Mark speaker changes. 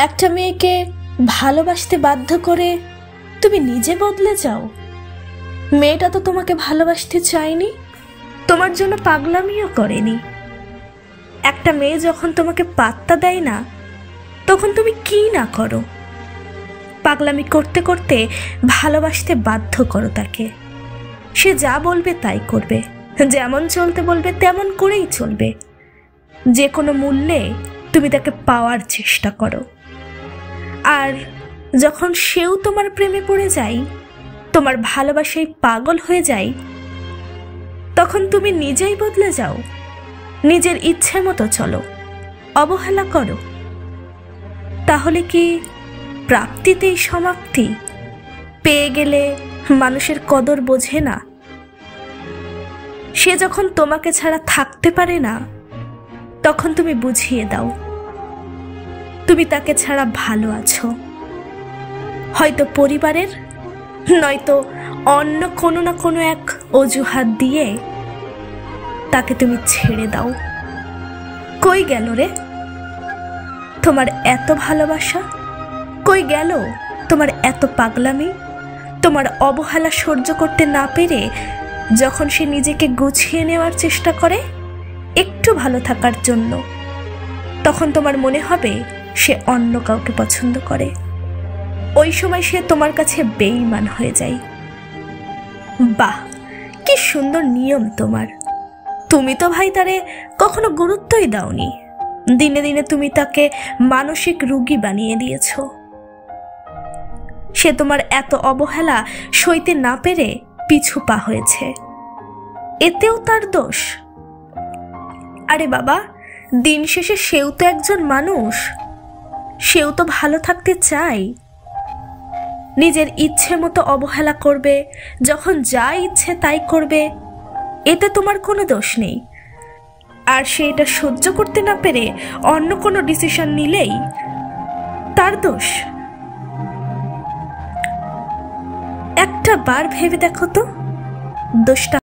Speaker 1: একটা মেয়েকে ভালোবাসতে বাধ্য করে তুমি নিজে বদলে যাও। মেয়েটা তো তোমাকে ভালোবাসতে চায়নি, তোমার জন্য পাগলামিও করেনি। একটা মেয়ে যখন তোমাকে পাত্তা দেয় না, তখন তুমি কি না করো? পাগলামি করতে করতে ভালোবাসতে বাধ্য করো তাকে। সে যা বলবে তাই করবে, যেমন চলতে বলবে তেমন করেই চলবে। যে কোনো মূল্যে তুমি তাকে পাওয়ার চেষ্টা করো। আর যখন সেও তোমার প্রেমে পড়ে যায়, তোমার ভালোবাসায় পাগল হয়ে যায়, তখন তুমি নিজেই বদলে যাও, নিজের ইচ্ছে মতো চলো, অবহেলা করো। তাহলে কি প্রাপ্তিতেই সমাপ্তি? পেয়ে গেলে মানুষের কদর বোঝে না। সে যখন তোমাকে ছাড়া থাকতে পারে না, তখন তুমি বুঝিয়ে দাও তুমি তাকে ছাড়া ভালো আছো। হয়তো পরিবারের, নয়তো অন্য কোনো না কোনো এক অজুহাত দিয়ে তাকে তুমি ছেড়ে দাও। কই গেল রে তোমার এত ভালোবাসা? কই গেল তোমার এত পাগলামি? তোমার অবহেলা সহ্য করতে না পেরে যখন সে নিজেকে গুছিয়ে নেওয়ার চেষ্টা করে একটু ভালো থাকার জন্য, তখন তোমার মনে হবে সে অন্য কাউকে পছন্দ করে। ওই সময় সে তোমার কাছে বেঈমান হয়ে যায়। বাহ, কি সুন্দর নিয়ম তোমার! তুমি তো ভাই তারে কখনো গুরুত্বই দাওনি। দিনে দিনে তুমি তাকে মানসিক রোগী বানিয়ে দিয়েছ। সে তোমার এত অবহেলা সইতে না পেরে পিছু পা হয়েছে, এতেও তার দোষ? আরে বাবা, দিন শেষে সেও তো একজন মানুষ, সেও তো ভালো থাকতে চায়। নিজের ইচ্ছে মতো অবহেলা করবে, যখন যা ইচ্ছে তাই করবে, এতে তোমার কোনো দোষ নেই। আর সে এটা সহ্য করতে না পেরে অন্য কোনো ডিসিশন নিলেই তার দোষ। একটা বার ভেবে দেখো তো, দোষটা